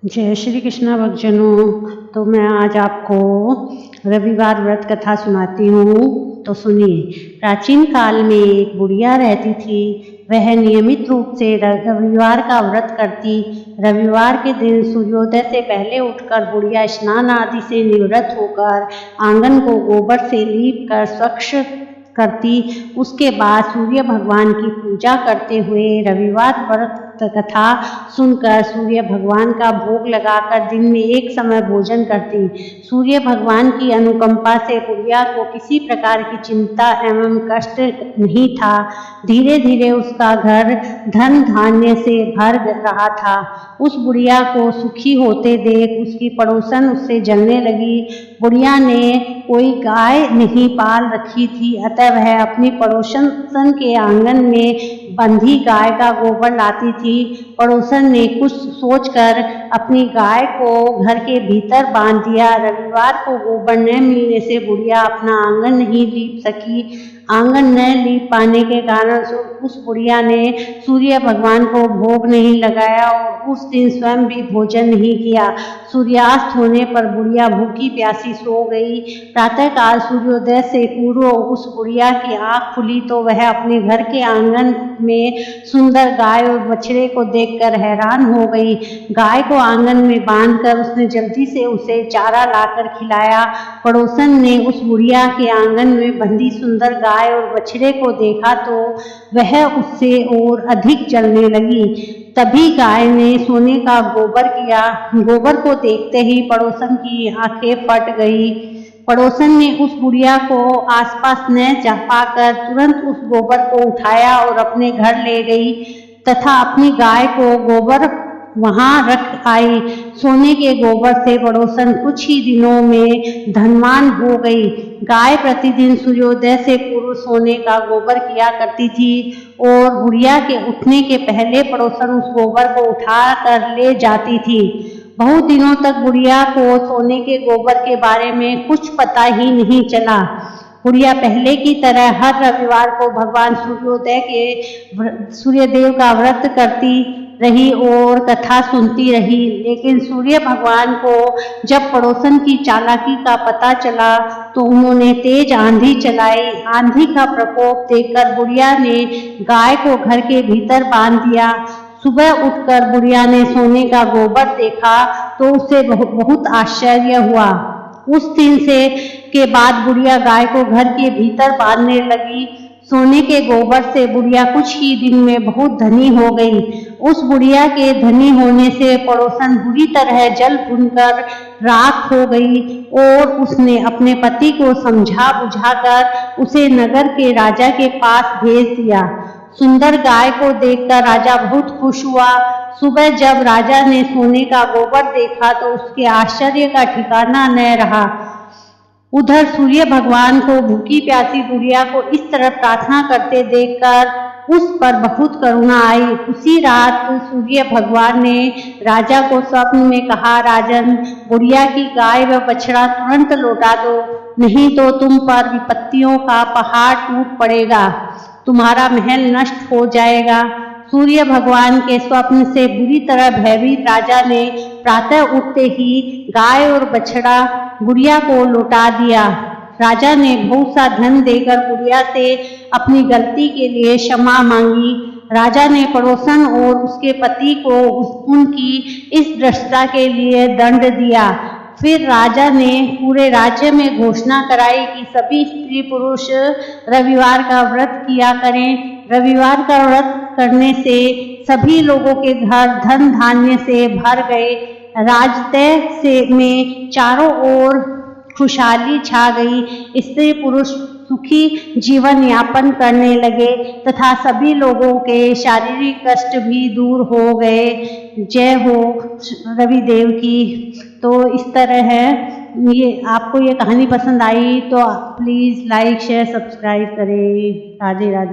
जय श्री कृष्णा भक्तजनों। तो मैं आज आपको रविवार व्रत कथा सुनाती हूँ। तो सुनिए। प्राचीन काल में एक बुढ़िया रहती थी। वह नियमित रूप से रविवार का व्रत करती। रविवार के दिन सूर्योदय से पहले उठकर बुढ़िया स्नान आदि से निवृत्त होकर आंगन को गोबर से लीप कर स्वच्छ करती। उसके बाद सूर्य भगवान की पूजा करते हुए रविवार व्रत कथा सुनकर सूर्य भगवान का भोग लगाकर दिन में एक समय भोजन करती। सूर्य भगवान की अनुकंपा से बुढ़िया को किसी प्रकार की चिंता एवं कष्ट नहीं था। धीरे धीरे उसका घर धन धान्य से भर रहा था। उस बुढ़िया को सुखी होते देख उसकी पड़ोसन उससे जलने लगी। बुढ़िया ने कोई गाय नहीं पाल रखी थी, अतः वह अपनी पड़ोसन के आंगन में बंधी गाय का गोबर लाती थी। पड़ोसन ने कुछ सोचकर अपनी गाय को घर के भीतर बांध दिया। रविवार को गोबर न मिलने से बुढ़िया अपना आंगन नहीं लीप सकी। आंगन न लीप पाने के कारण उस बुढ़िया ने सूर्य भगवान को भोग नहीं लगाया और उस दिन स्वयं भी भोजन नहीं किया। सूर्यास्त होने पर बुढ़िया भूखी प्यासी सो गई। प्रातःकाल सूर्योदय से पूर्व उस बुढ़िया की आँख खुली तो वह अपने घर के आंगन में सुंदर गाय और बछड़े को देखकर हैरान हो गई। गाय को आंगन में बांधकर उसने जल्दी से उसे चारा लाकर खिलाया। पड़ोसन ने उस बुढ़िया के आंगन में बंधी सुंदर गाय और बछड़े को देखा तो वह उससे और अधिक जलने लगी। तभी गाय ने सोने का गोबर किया। गोबर को देखते ही पड़ोसन की आंखें फट गई। पड़ोसन ने उस बुढ़िया को आसपास न जा पाकर तुरंत उस गोबर को उठाया और अपने घर ले गई तथा अपनी गाय को गोबर वहां रख आई। सोने के गोबर से पड़ोसन कुछ ही दिनों में धनवान हो गई। गाय प्रतिदिन सूर्योदय से पूर्व सोने का गोबर किया करती थी और बुढ़िया के उठने के पहले पड़ोसन उस गोबर को उठा कर ले जाती थी। बहुत दिनों तक बुढ़िया को सोने के गोबर के बारे में कुछ पता ही नहीं चला। बुढ़िया पहले की तरह हर रविवार को भगवान सूर्यदेव का व्रत करती रही और कथा सुनती रही। लेकिन सूर्य भगवान को जब पड़ोसन की चालाकी का पता चला तो उन्होंने तेज आंधी चलाई। आंधी का प्रकोप देखकर बुढ़िया ने गाय को घर के भीतर बांध दिया। सुबह उठकर बुढ़िया ने सोने का गोबर देखा तो उसे बहुत आश्चर्य हुआ। उस दिन के बाद बुढ़िया गाय को घर के भीतर बांधने लगी। सोने के गोबर से बुढ़िया कुछ ही दिन में बहुत धनी हो गई। उस बुढ़िया के धनी होने से पड़ोसन बुरी तरह जल भुनकर राख हो गई और उसने अपने पति को समझा बुझाकर उसे नगर के राजा के पास भेज दिया। सुंदर गाय को देखकर राजा बहुत खुश हुआ। सुबह जब राजा ने सोने का गोबर देखा तो उसके आश्चर्य का ठिकाना न रहा। उधर सूर्य भगवान को भूखी प्यासी बुढ़िया को इस तरह प्रार्थना करते देखकर उस पर बहुत करुणा आई। उसी रात सूर्य भगवान ने राजा को स्वप्न में कहा, राजन, बुढ़िया की गाय व बछड़ा तुरंत लौटा दो, नहीं तो तुम पर विपत्तियों का पहाड़ टूट पड़ेगा, तुम्हारा महल नष्ट हो जाएगा। सूर्य भगवान के स्वप्न से बुरी तरह भयभीत राजा ने प्रातः उठते ही गाय और बछड़ा बुढ़िया को लौटा दिया। राजा ने बहुत सा धन देकर बुढ़िया से अपनी गलती के लिए क्षमा मांगी। राजा ने पड़ोसन और उसके पति को उनकी इस भ्रष्टता के लिए दंड दिया। फिर राजा ने पूरे राज्य में घोषणा कराई कि सभी स्त्री पुरुष रविवार का व्रत किया करें। रविवार का व्रत करने से सभी लोगों के घर धन धान्य से भर गए। राजतय में चारों ओर खुशहाली छा गई। स्त्री पुरुष सुखी जीवन यापन करने लगे तथा सभी लोगों के शारीरिक कष्ट भी दूर हो गए। जय हो रविदेव की। तो इस तरह है। ये आपको ये कहानी पसंद आई तो प्लीज़ लाइक शेयर सब्सक्राइब करें। राधे राधे।